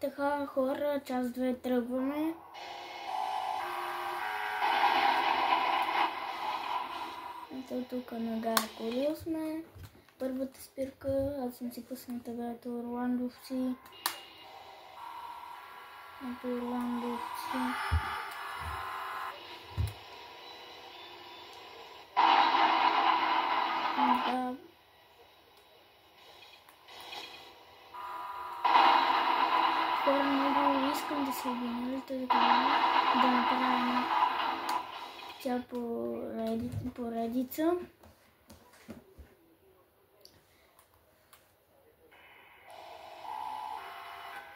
Така, хора, част 2 тръгваме. Ето тук на Гара Корил сме. Първата спирка, аз съм си пуснал табелата Орландовци. Ето Орландовци. Да. Хора, много искам да се обединят, да направим тя поредица.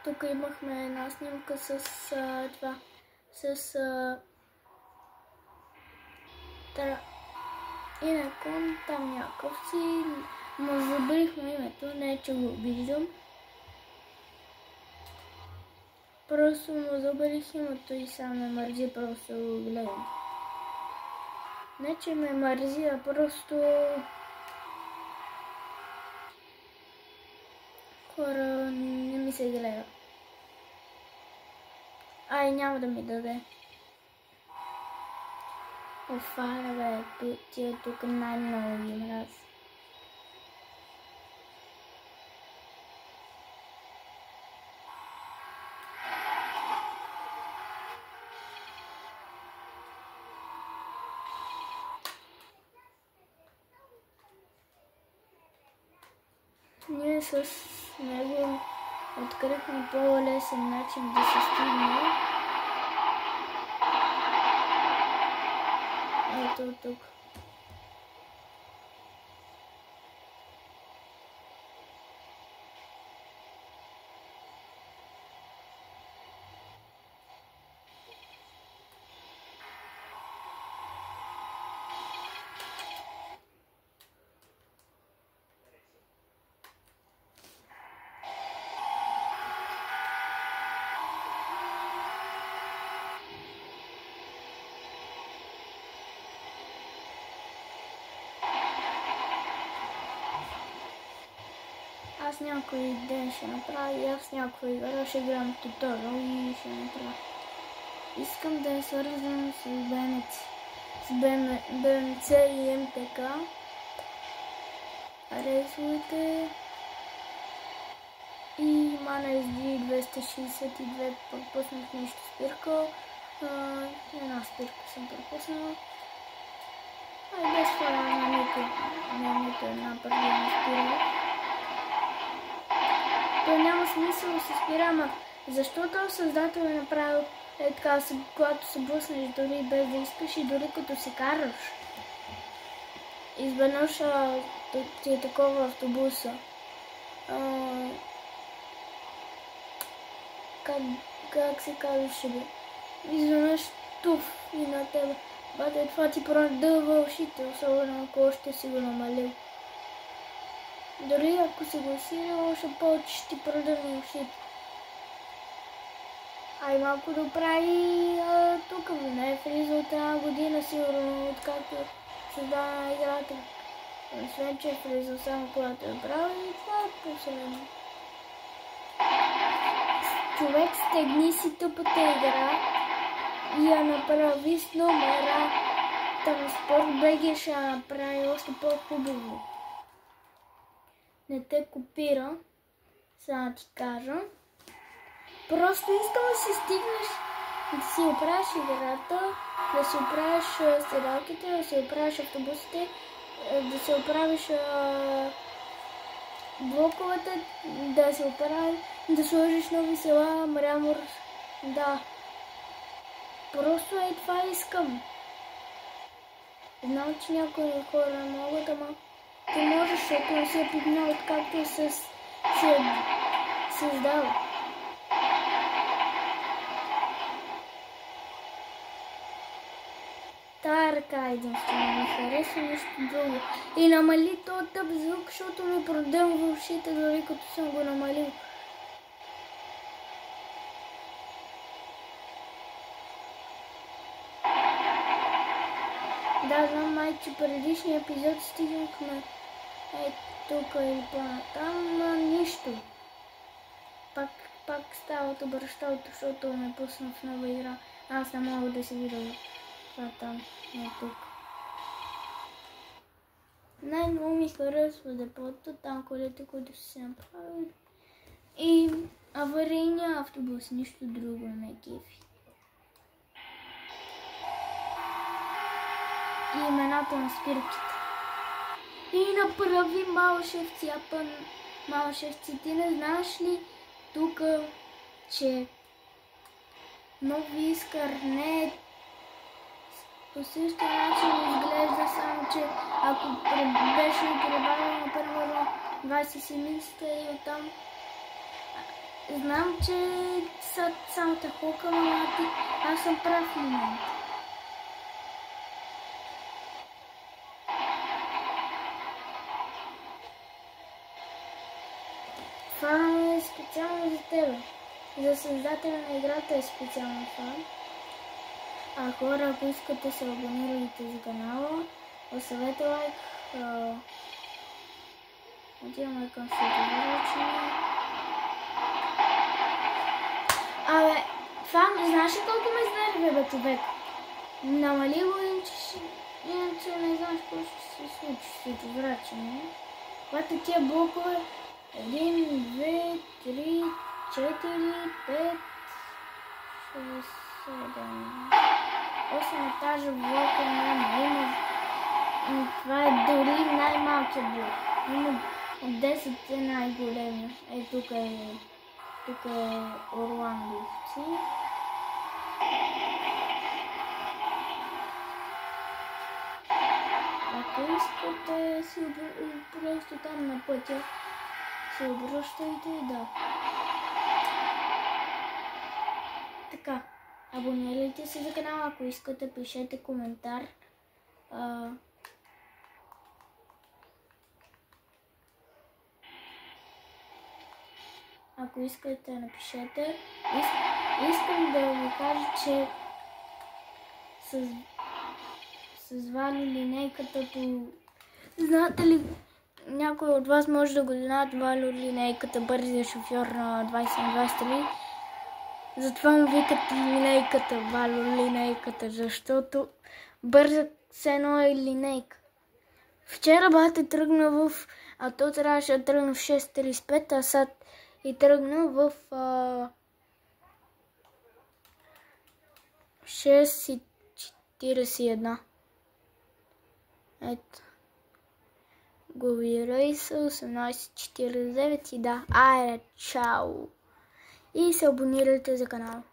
Тук имахме една снимка с това, с Инекон, там някакъв си, но забравихме името, не че го виждам. Просто му забравих името и сам ме мързи, просто го гледам. Не че ме мързи, а просто хора не ми се гледа. Ай, няма да ми даде. Офара, бе, тия тук най-много ги мрази. Ние с него открихме по-лесен начин да се стигне. Ето тук. Аз някой ден ще направя и аз някой игра ще играм туториал и ще направя. Искам да е свързан с BMC и МТК. Рейсовете и Mana SD 262 пропуснах нещо спирка. Една спирка съм пропуснала. И без това нямате една предвидна спира. То няма смисъл да се спира, ама защото създател е направил така, когато се блъснеш дори без да искаш и дори като се караш. Изведнъж ти е такова автобуса. Как се казваше, бе? Изведнъж туф и на тебе. Бате, това ти продълва ушите, особено ако още си го намалил. Дори ако си го сирил, още повече ще ти продълва ушите. Ай малко да прави тук, не е влизал от една година сигурно, откакто създава играта. Освен, че е влизал само когато е правил и това е последно. Човек стегни си тъпата игра и я направи с номера. Транспорт BG ще я направи още по-хубаво. Не те копира, сега ти кажа. Просто искам да си стигнеш, да си оправиш играта, да си оправиш седалките, да си оправиш автобусите, да си оправиш блоковете, да си оправиш, да сложиш нови села, мрамор, да. Просто е това искам. Знам, че някои хора не могат, ама ти можеш, защото не си е пипнал откакто си е създал. Тая ръка единствено ми хареса, нещо друго. И намали този тъп звук, защото ми продълва ушите, дори като съм го намалил. Да, знам, май, че предишния епизод стигнахме тук или по-натам, но нищо. Пак пак става добър, защото ме пусна в нова игра. Аз не мога да си видя това там, не тук. Най-много ми харесва депото, там колите, които си направили. И аварийния автобус, нищо друго не ме кефи. И имената на спирките. И направи Малшевци, Малшевци, ти не знаеш ли тук, че нов Искър не е по същия начин изглежда, само че ако беше прибавено, например, 27-та и оттам. Знам, че са само те хукам, но аз съм прав в момента. Това е специално за тебе. За създателя на играта е специално това. А хора, ако искате се абонирайте за канала, оставете лайк. Отиваме към следващия. Абе, това знаеш ли колко ме изнервя, бе, човек? Намали го, иначе не знаеш какво ще се случи с световраче, не? Когато тия блокове 1, 2, 3, 4, 5, 6, 7, 8 етажа блока няма. Това е дори най-малкият блок. Има 10 е най-големи. Тук е Орландовци. Ако искате си просто там на пътя, се обръщайте и да. Така, абонирайте се за канала, ако искате, пишете коментар. Ако искате, напишете. Искам да ви кажа, че с Вали линейката по... Знаете ли, някой от вас може да го знаят Вали линейката бързия шофьор на 2023. Затова му викат линейката, Вали линейката, защото бърза се едно е линейка. Вчера бате тръгна в... А то трябваше да тръгна в 6:35, а сега и тръгна в 6:41. Ето. Глави рейса 18:49 и да. Айде, чао! И се абонирайте за канала.